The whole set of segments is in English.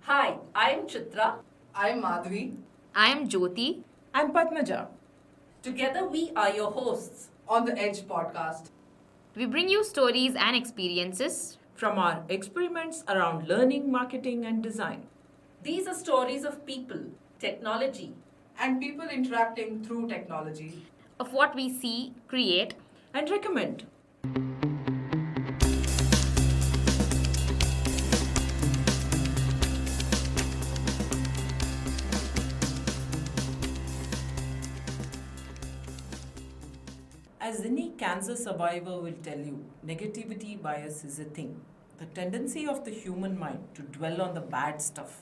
Hi, I'm Chitra. I'm Madhvi. I am Jyoti. I'm Padmaja. Together, we are your hosts. On the Aedge podcast. We bring you stories and experiences. From our experiments around learning, marketing, and design. These are stories of people, technology, And people interacting through technology. Of what we see, create, And recommend. As any cancer survivor will tell you, negativity bias is a thing. The tendency of the human mind to dwell on the bad stuff,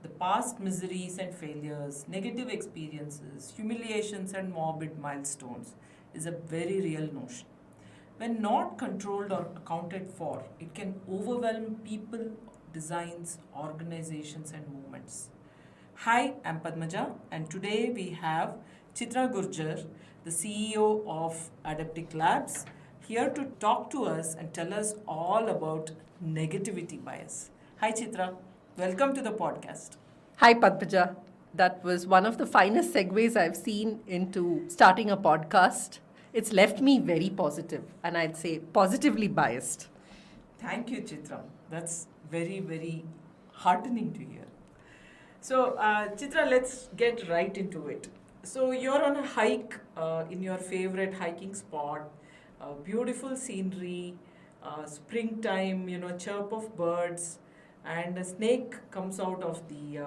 the past miseries and failures, negative experiences, humiliations, and morbid milestones is a very real notion. When not controlled or accounted for, it can overwhelm people, designs, organizations, and movements. Hi, I'm Padmaja, and today we have Chitra Gurjar, the CEO of Adeptic Labs, here to talk to us and tell us all about negativity bias. Hi, Chitra. Welcome to the podcast. Hi, Padmaja. That was one of the finest segues I've seen into starting a podcast. It's left me very positive, and I'd say positively biased. Thank you, Chitra. That's very, very heartening to hear. So, Chitra, let's get right into it. So, you're on a hike in your favorite hiking spot, beautiful scenery, springtime, chirp of birds, and a snake comes out of the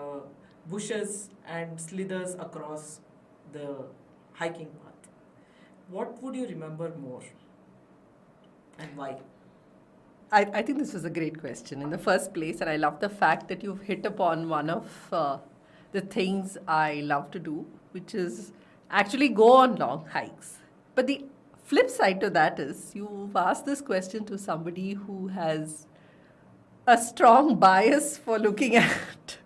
bushes and slithers across the hiking path. What would you remember more and why? I think this was a great question in the first place, and I love the fact that you've hit upon one of the things I love to do, which is actually go on long hikes. But the flip side to that is you've asked this question to somebody who has a strong bias for looking at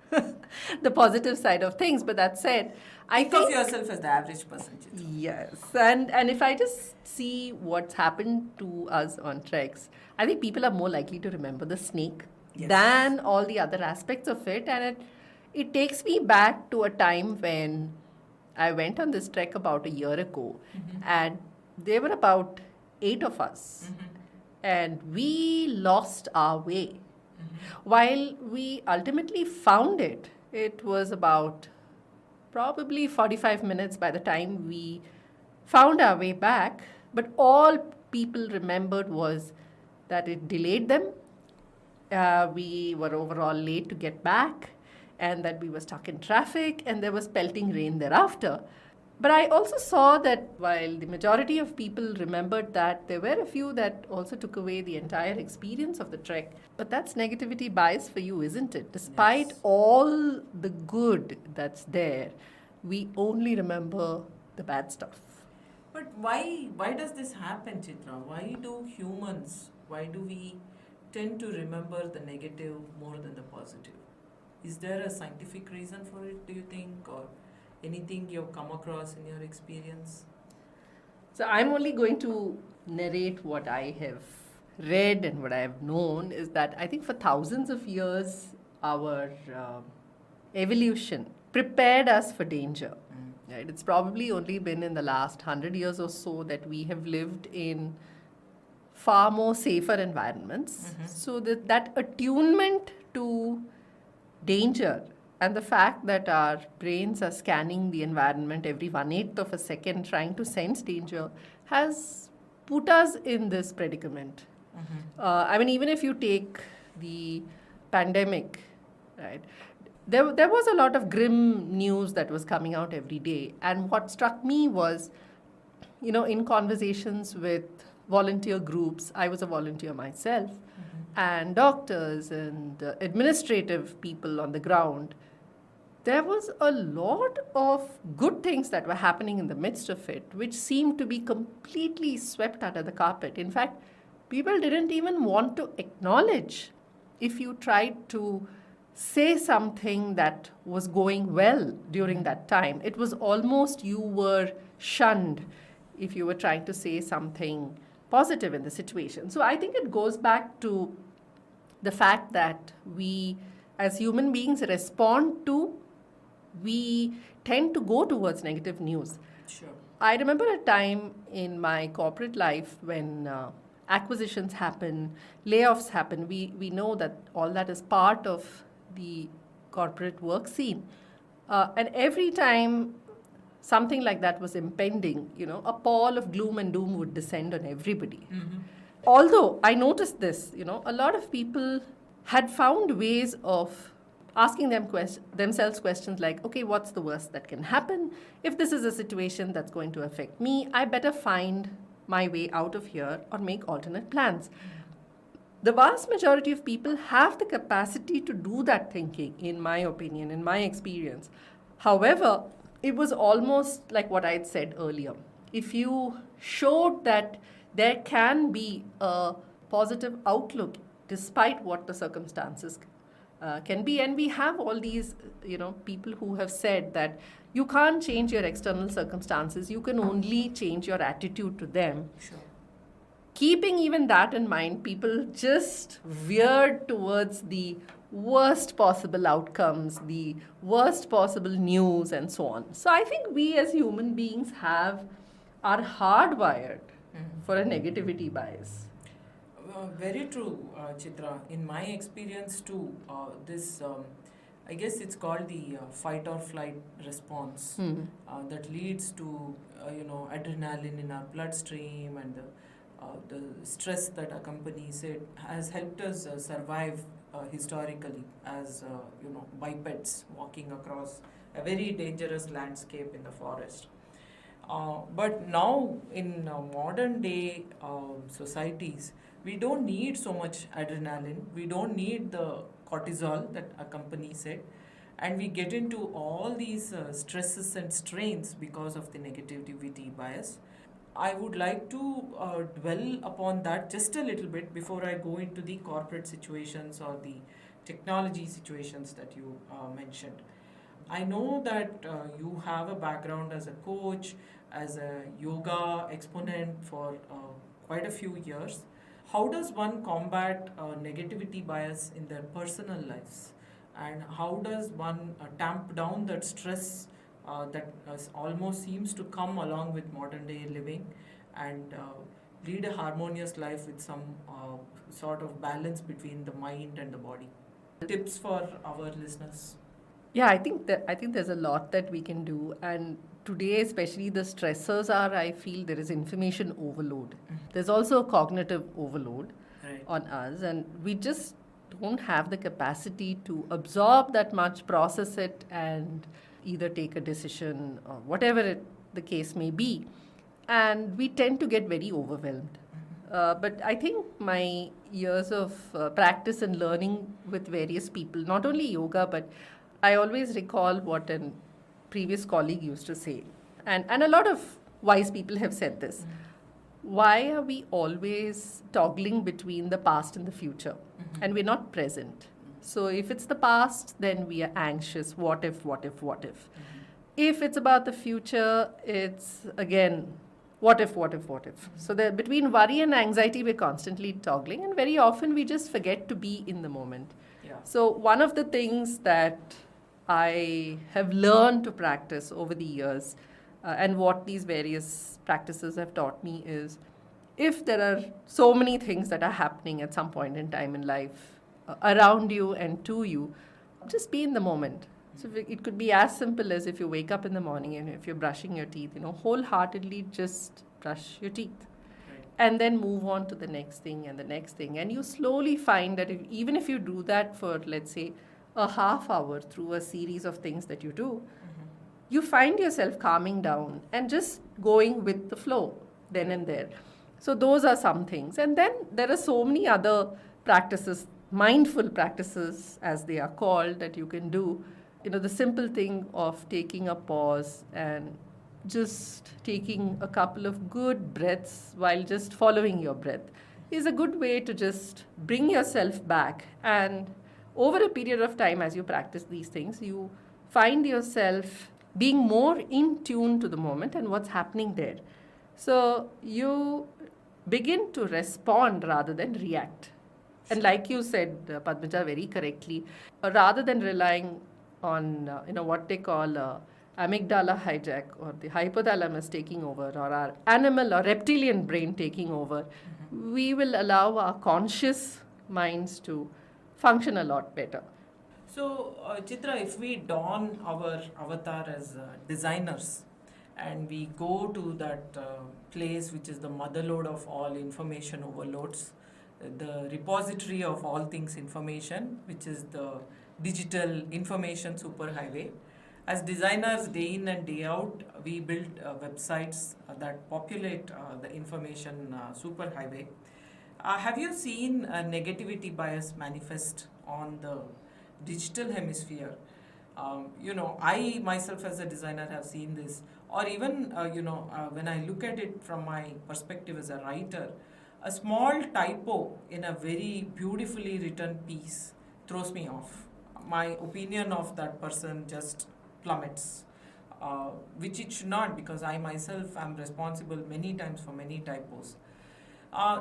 the positive side of things. But that said, I Think of think yourself as the average person, Chitra. yes, and if I just see what's happened to us on treks, I think people are more likely to remember the snake Yes. than all the other aspects of it, and it takes me back to a time when I went on this trek about a year ago, and there were about 8 of us, and we lost our way. While we ultimately found it, it was about probably 45 minutes by the time we found our way back. But all people remembered was that it delayed them. We were overall late to get back, and that we were stuck in traffic, and there was pelting rain thereafter. But I also saw that while the majority of people remembered that, there were a few that also took away the entire experience of the trek. But that's negativity bias for you, isn't it? Despite Yes. all the good that's there, we only remember the bad stuff. But why does this happen, Chitra? Why do we tend to remember the negative more than the positive? Is there a scientific reason for it, do you think, or anything you've come across in your experience? So I'm only going to narrate what I have read and what I have known is that I think for thousands of years, our evolution prepared us for danger. Right? It's probably only been in the last 100 years or so that we have lived in far more safer environments. So that attunement to danger and the fact that our brains are scanning the environment every 1/8 of a second trying to sense danger has put us in this predicament. I mean, even if you take the pandemic, right, there was a lot of grim news that was coming out every day. And what struck me was, in conversations with volunteer groups, I was a volunteer myself, and doctors and administrative people on the ground, there was a lot of good things that were happening in the midst of it, which seemed to be completely swept under the carpet. In fact, people didn't even want to acknowledge if you tried to say something that was going well during that time. It was almost you were shunned if you were trying to say something positive in the situation. So I think it goes back to the fact that we as human beings respond to, we tend to go towards negative news. Sure. I remember a time in my corporate life when acquisitions happen, layoffs happen. We know that all that is part of the corporate work scene. And every time something like that was impending, a pall of gloom and doom would descend on everybody. Mm-hmm. Although I noticed this, a lot of people had found ways of asking themselves questions like, okay, what's the worst that can happen? If this is a situation that's going to affect me, I better find my way out of here or make alternate plans. The vast majority of people have the capacity to do that thinking, in my opinion, in my experience. However, it was almost like what I'd said earlier. If you showed that there can be a positive outlook despite what the circumstances can be, and we have all these people who have said that you can't change your external circumstances, you can only change your attitude to them. Sure. Keeping even that in mind, people just veered towards the worst possible outcomes, the worst possible news, and so on. So I think we as human beings are hardwired for a negativity bias. Very true, Chitra. In my experience too, this I guess it's called the fight or flight response that leads to adrenaline in our bloodstream, and the stress that accompanies it has helped us survive historically as bipeds walking across a very dangerous landscape in the forest. But now in modern day societies, we don't need so much adrenaline, we don't need the cortisol that accompanies it, and we get into all these stresses and strains because of the negativity bias. I would like to dwell upon that just a little bit before I go into the corporate situations or the technology situations that you mentioned. I know that you have a background as a coach, as a yoga exponent for quite a few years. How does one combat negativity bias in their personal lives? And how does one tamp down that stress that almost seems to come along with modern day living, and lead a harmonious life with some sort of balance between the mind and the body? Tips for our listeners. Yeah, I think there's a lot that we can do, and today especially the stressors are, I feel there is information overload. There's also a cognitive overload Right. on us, and we just don't have the capacity to absorb that much, process it, and either take a decision or whatever the case may be. And we tend to get very overwhelmed. But I think my years of practice and learning with various people, not only yoga, but I always recall what a previous colleague used to say. And a lot of wise people have said this. Why are we always toggling between the past and the future? And we're not present. So if it's the past, then we are anxious. What if, what if, what if? If it's about the future, it's again, what if, what if, what if? So between worry and anxiety, we're constantly toggling, and very often we just forget to be in the moment. Yeah. So one of the things that I have learned to practice over the years, and what these various practices have taught me, is if there are so many things that are happening at some point in time in life around you and to you, just be in the moment. So it could be as simple as if you wake up in the morning and if you're brushing your teeth, wholeheartedly just brush your teeth. Right. And then move on to the next thing and the next thing. And you slowly find that even if you do that for, let's say, a half hour through a series of things that you do, you find yourself calming down and just going with the flow then and there. So those are some things. And then there are so many other practices, mindful practices as they are called, that you can do. The simple thing of taking a pause and just taking a couple of good breaths while just following your breath is a good way to just bring yourself back. And over a period of time, as you practice these things, you find yourself being more in tune to the moment and what's happening there. So you begin to respond rather than react. And like you said, Padmaja, very correctly, rather than relying on what they call amygdala hijack or the hypothalamus taking over or our animal or reptilian brain taking over, we will allow our conscious minds to function a lot better. So, Chitra, if we don our avatar as designers and we go to that place which is the motherlode of all information overloads, the repository of all things information, which is the digital information superhighway. As designers, day in and day out, we build websites that populate the information superhighway. Have you seen a negativity bias manifest on the digital hemisphere? I myself as a designer have seen this, or even when I look at it from my perspective as a writer, a small typo in a very beautifully written piece throws me off. My opinion of that person just plummets, which it should not, because I myself am responsible many times for many typos.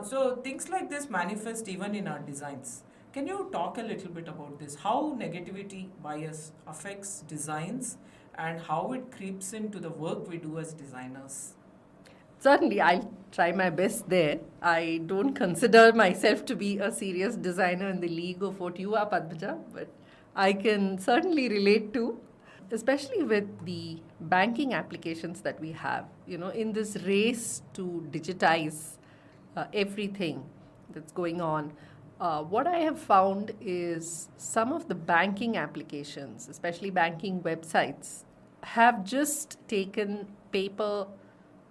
So things like this manifest even in our designs. Can you talk a little bit about this? How negativity bias affects designs and how it creeps into the work we do as designers? Certainly, I'll try my best there. I don't consider myself to be a serious designer in the league of what you are, Padmaja, but I can certainly relate to, especially with the banking applications that we have. In this race to digitize everything that's going on, what I have found is some of the banking applications, especially banking websites, have just taken paper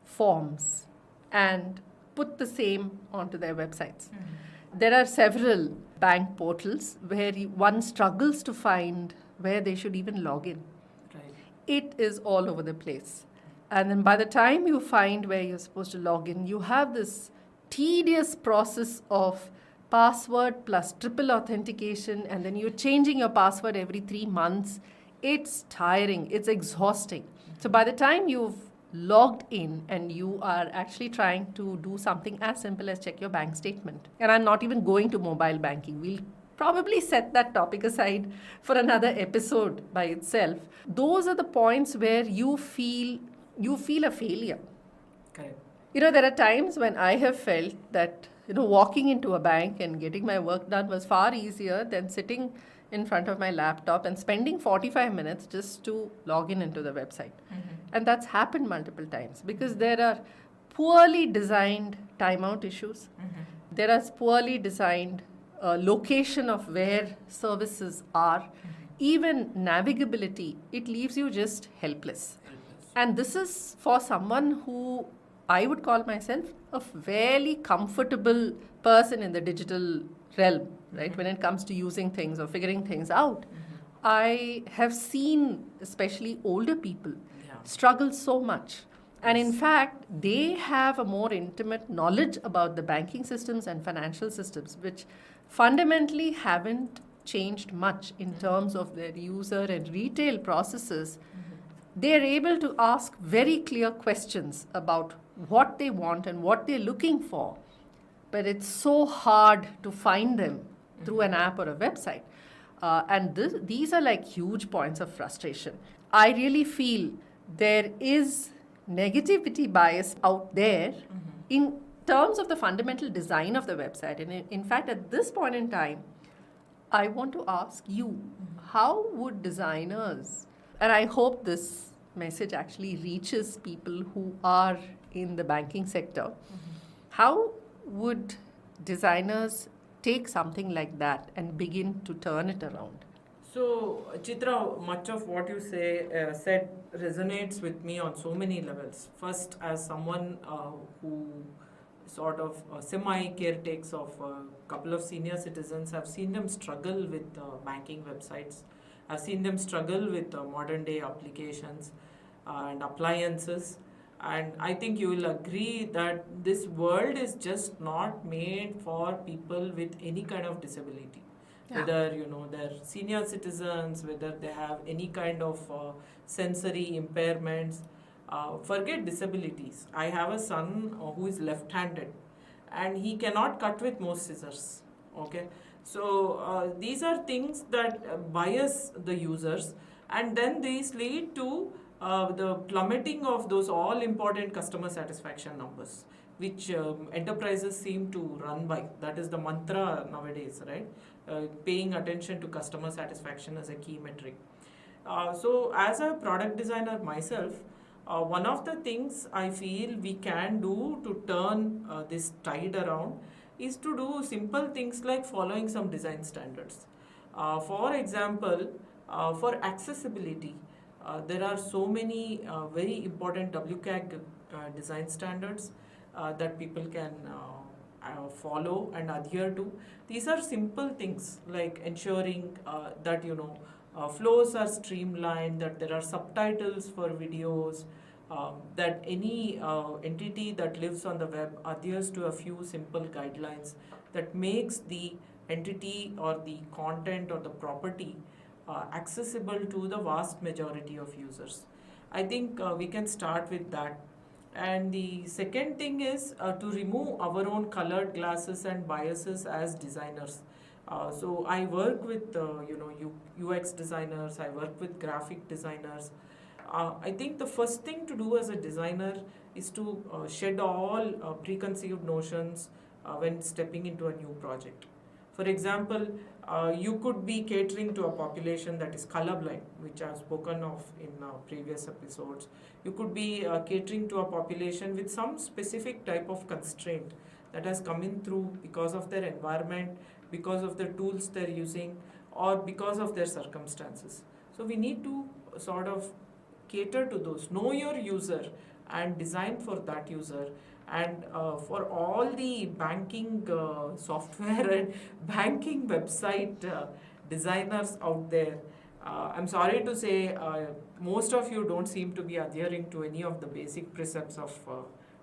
forms and put the same onto their websites. There are several bank portals where one struggles to find where they should even log in. Right. It is all over the place. And then by the time you find where you're supposed to log in, you have this tedious process of password plus triple authentication, and then you're changing your password every 3 months. It's tiring, it's exhausting. So by the time you've logged in and you are actually trying to do something as simple as check your bank statement, and I'm not even going to mobile banking, we'll probably set that topic aside for another episode by itself. Those are the points where you feel a failure. Correct. There are times when I have felt that walking into a bank and getting my work done was far easier than sitting in front of my laptop and spending 45 minutes just to log in into the website. And that's happened multiple times because there are poorly designed timeout issues. There is poorly designed location of where services are. Even navigability, it leaves you just helpless. And this is for someone who I would call myself a fairly comfortable person in the digital realm, right? When it comes to using things or figuring things out. I have seen, especially older people, struggle so much. And in fact, they have a more intimate knowledge about the banking systems and financial systems, which fundamentally haven't changed much in terms of their user and retail processes. They're able to ask very clear questions about what they want and what they're looking for. But it's so hard to find them through an app or a website. And these are like huge points of frustration. I really feel there is negativity bias out there in terms of the fundamental design of the website. And in fact, at this point in time, I want to ask you, how would designers, and I hope this message actually reaches people who are in the banking sector, how would designers take something like that and begin to turn it around? So, Chitra, much of what you said resonates with me on so many levels. First, as someone who sort of semi-caretakes of a couple of senior citizens, I've seen them struggle with banking websites. I've seen them struggle with modern-day applications and appliances. And I think you will agree that this world is just not made for people with any kind of disability. Yeah. Whether they're senior citizens, whether they have any kind of sensory impairments, forget disabilities. I have a son who is left-handed and he cannot cut with most scissors. Okay, So these are things that bias the users, and then these lead to the plummeting of those all important customer satisfaction numbers, which enterprises seem to run by. That is the mantra nowadays, right? Paying attention to customer satisfaction as a key metric. So, as a product designer myself, one of the things I feel we can do to turn this tide around is to do simple things like following some design standards. For example, for accessibility, there are so many very important WCAG design standards that people can follow and adhere to. These are simple things like ensuring that flows are streamlined, that there are subtitles for videos, that any entity that lives on the web adheres to a few simple guidelines that makes the entity or the content or the property accessible to the vast majority of users. I think we can start with that. And the second thing is to remove our own colored glasses and biases as designers. So I work with UX designers. I work with graphic designers. I think the first thing to do as a designer is to shed all preconceived notions when stepping into a new project. For example, you could be catering to a population that is colorblind, which I've spoken of in previous episodes. You could be catering to a population with some specific type of constraint that has come in through because of their environment, because of the tools they're using, or because of their circumstances. So we need to sort of cater to those. Know your user and design for that user. And for all the banking software and banking website designers out there, I'm sorry to say most of you don't seem to be adhering to any of the basic precepts of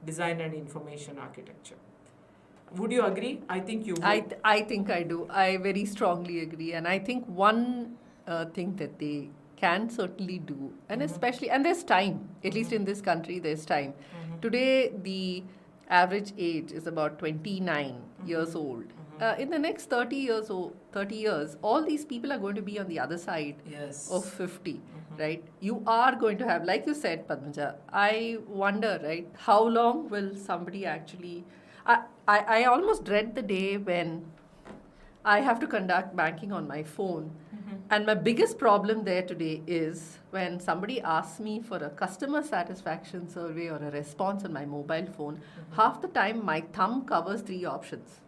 design and information architecture. Would you agree? I think you would. I think I do. I very strongly agree. And I think one thing that they can certainly do, and especially, and there's time, at least in this country, there's time. Today, the average age is about 29 years old. In the next 30 years, all these people are going to be on the other side of 50, right? You are going to have, like you said, Padmaja, I wonder, right, how long will somebody actually... I almost dread the day when I have to conduct banking on my phone. And my biggest problem there today is when somebody asks me for a customer satisfaction survey or a response on my mobile phone, half the time my thumb covers 3 options,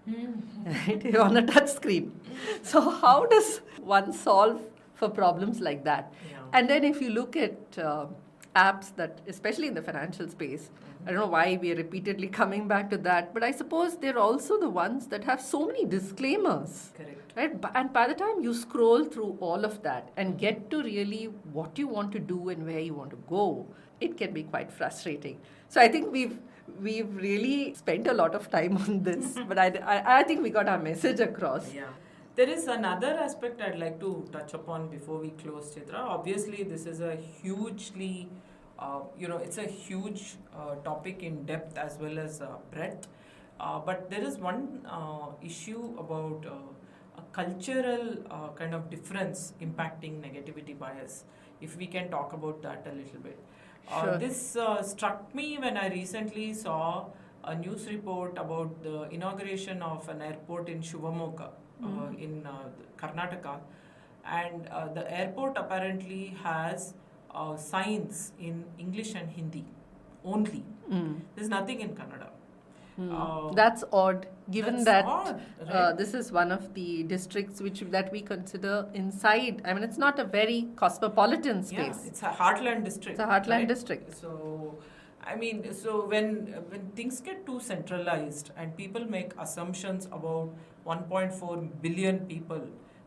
right, on a touch screen. So how does one solve for problems like that? Yeah. And then if you look at apps that, especially in the financial space, I don't know why we are repeatedly coming back to that, but I suppose they're also the ones that have so many disclaimers. Correct. Right? And by the time you scroll through all of that and get to really what you want to do and where you want to go, it can be quite frustrating. So I think we've really spent a lot of time on this, but I think we got our message across. Yeah. There is another aspect I'd like to touch upon before we close, Chitra. Obviously, this is a hugely, it's a huge topic in depth as well as breadth. But there is one issue about a cultural kind of difference impacting negativity bias. If we can talk about that a little bit. Sure. This struck me when I recently saw a news report about the inauguration of an airport in Shivamogga in Karnataka. And the airport apparently has signs in English and Hindi only. There's nothing in Kannada. That's odd, given That's that odd, right? this is one of the districts that we consider inside. I mean, it's not a very cosmopolitan space. Yeah, it's a heartland district. It's a heartland right? district. So, I mean, so when things get too centralized and people make assumptions about 1.4 billion people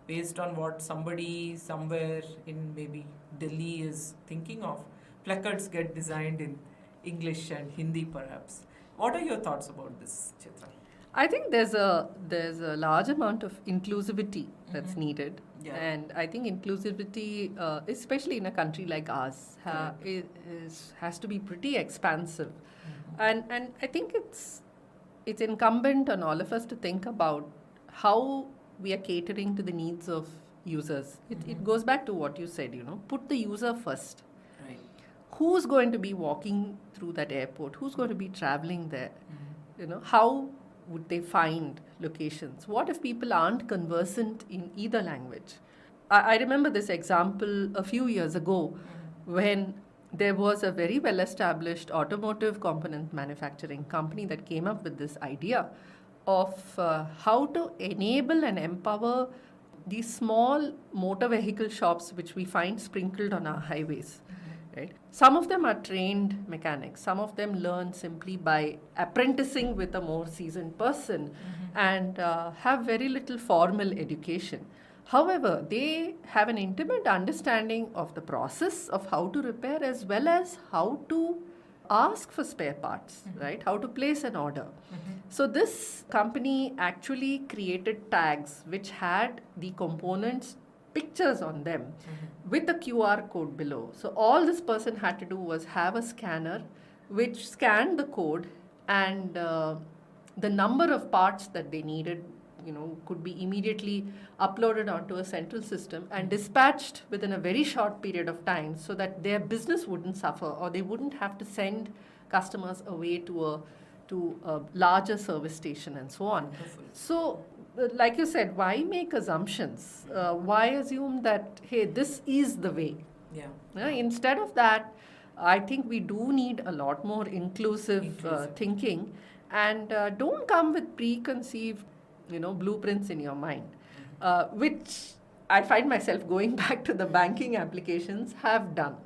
based on what somebody somewhere in maybe Delhi is thinking of, placards get designed in English and Hindi perhaps. What are your thoughts about this, Chitra? I think there's a large amount of inclusivity that's needed, Yeah. and I think inclusivity, especially in a country like ours, has to be pretty expansive, and I think it's incumbent on all of us to think about how we are catering to the needs of users. It goes back to what you said, put the user first. Right. Who's going to be walking through that airport? Who's going to be traveling there? How would they find locations? What if people aren't conversant in either language? I remember this example a few years ago when there was a very well established automotive component manufacturing company that came up with this idea of how to enable and empower these small motor vehicle shops which we find sprinkled on our highways. Right? Some of them are trained mechanics. Some of them learn simply by apprenticing with a more seasoned person and have very little formal education. However, they have an intimate understanding of the process of how to repair as well as how to ask for spare parts, right? How to place an order. So this company actually created tags which had the components pictures on them with a QR code below. So all this person had to do was have a scanner which scanned the code and the number of parts that they needed could be immediately uploaded onto a central system and dispatched within a very short period of time so that their business wouldn't suffer or they wouldn't have to send customers away to a larger service station and so on. Wonderful. So, like you said, why make assumptions? Why assume that, hey, this is the way? Yeah. Instead of that, I think we do need a lot more inclusive. Thinking and don't come with preconceived blueprints in your mind, which I find myself going back to the banking applications have done.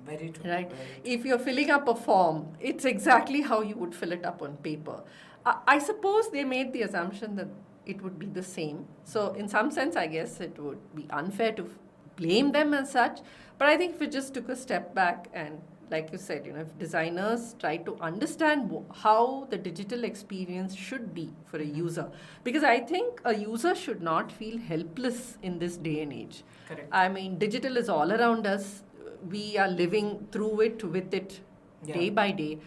Very true. Right? Very true. If you're filling up a form, it's exactly how you would fill it up on paper. I suppose they made the assumption that it would be the same. So in some sense, I guess it would be unfair to blame them as such. But I think if we just took a step back and like you said, if designers try to understand how the digital experience should be for a user, because I think a user should not feel helpless in this day and age. Correct. I mean, digital is all around us. We are living through it, with it, day by day.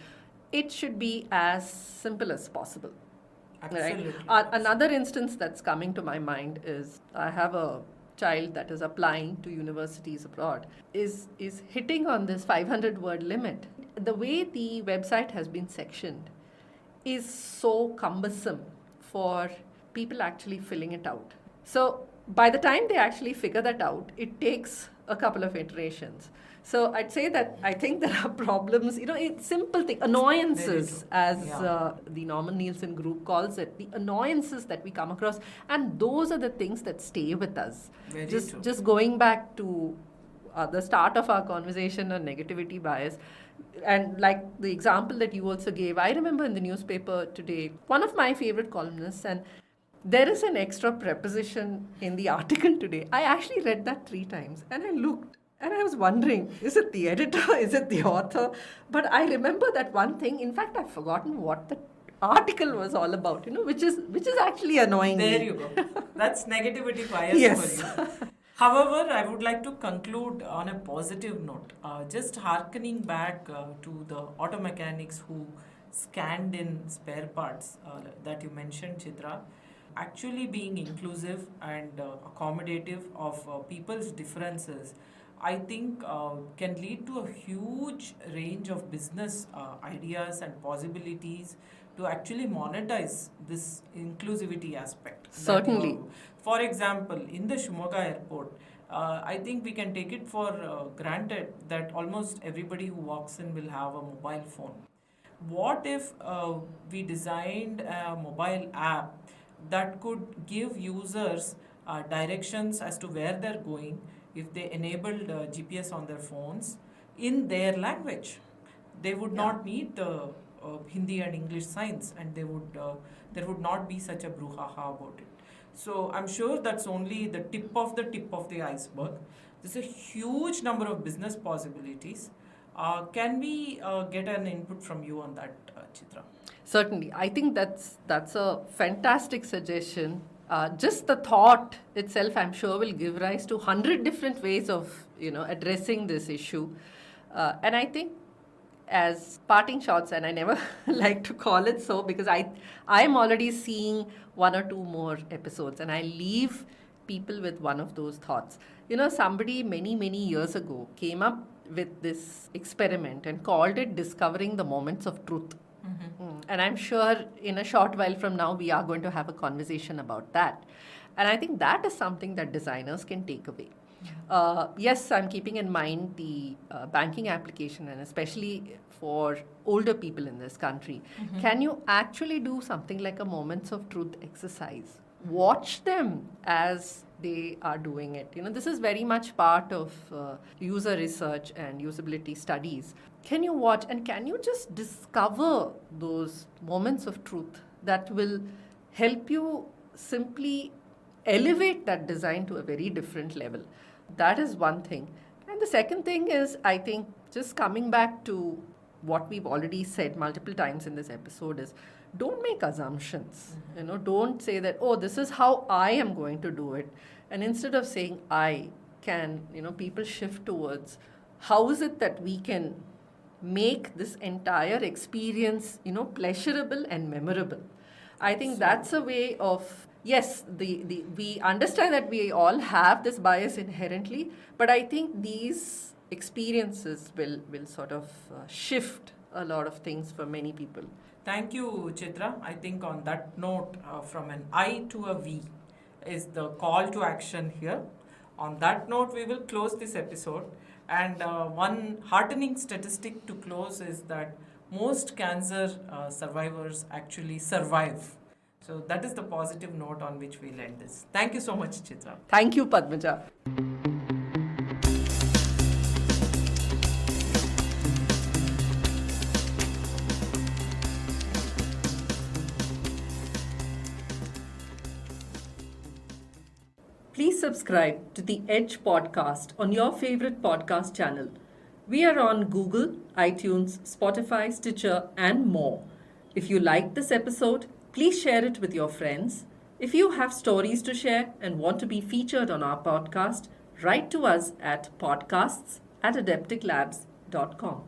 It should be as simple as possible. Absolutely. Right? Another instance that's coming to my mind is I have a child that is applying to universities abroad is hitting on this 500 word limit. The way the website has been sectioned is so cumbersome for people actually filling it out. So by the time they actually figure that out, it takes a couple of iterations. So I'd say that I think there are problems, it's simple thing, annoyances, as the Norman Nielsen group calls it, the annoyances that we come across, and those are the things that stay with us. Very true. Just going back to the start of our conversation on negativity bias, and like the example that you also gave, I remember in the newspaper today, one of my favorite columnists, and there is an extra preposition in the article today. I actually read that 3 times and I looked and I was wondering, is it the editor? Is it the author? But I remember that one thing. In fact, I've forgotten what the article was all about, which is actually annoying There me. you go. That's negativity bias Yes. for you. However, I would like to conclude on a positive note. Just hearkening back to the auto mechanics who scanned in spare parts that you mentioned, Chitra. Actually being inclusive and accommodative of people's differences, I think can lead to a huge range of business ideas and possibilities to actually monetize this inclusivity aspect. Certainly. For example, in the Shimoga airport, I think we can take it for granted that almost everybody who walks in will have a mobile phone. What if we designed a mobile app that could give users directions as to where they're going if they enabled GPS on their phones in their language? They would not need Hindi and English signs, and there would not be such a brouhaha about it. So I'm sure that's only the tip of the iceberg. There's a huge number of business possibilities. Can we get an input from you on that, Chitra? Certainly. I think that's a fantastic suggestion. Just the thought itself, I'm sure, will give rise to 100 different ways of, addressing this issue. And I think as parting shots, and I never like to call it so because I am already seeing one or two more episodes, and I leave people with one of those thoughts. Somebody many years ago came up with this experiment and called it discovering the moments of truth. And I'm sure in a short while from now, we are going to have a conversation about that. And I think that is something that designers can take away. Yes, I'm keeping in mind the banking application, and especially for older people in this country. Can you actually do something like a moments of truth exercise? Watch them as they are doing it. This is very much part of user research and usability studies. Can you watch and can you just discover those moments of truth that will help you simply elevate that design to a very different level? That is one thing. And the second thing is, I think, just coming back to what we've already said multiple times in this episode, is don't make assumptions. Don't say that, oh, this is how I am going to do it. And instead of saying I, can, people shift towards how is it that we can make this entire experience, pleasurable and memorable. I think that's a way of, yes, we understand that we all have this bias inherently, but I think these experiences will sort of shift a lot of things for many people. Thank you, Chitra. I think on that note, from an I to a we is the call to action here. On that note, we will close this episode. And one heartening statistic to close is that most cancer survivors actually survive. So that is the positive note on which we'll end this. Thank you so much, Chitra. Thank you, Padmaja. Please subscribe to the Aedge podcast on your favorite podcast channel. We are on Google, iTunes, Spotify, Stitcher, and more. If you liked this episode, please share it with your friends. If you have stories to share and want to be featured on our podcast, write to us at podcasts@adepticlabs.com.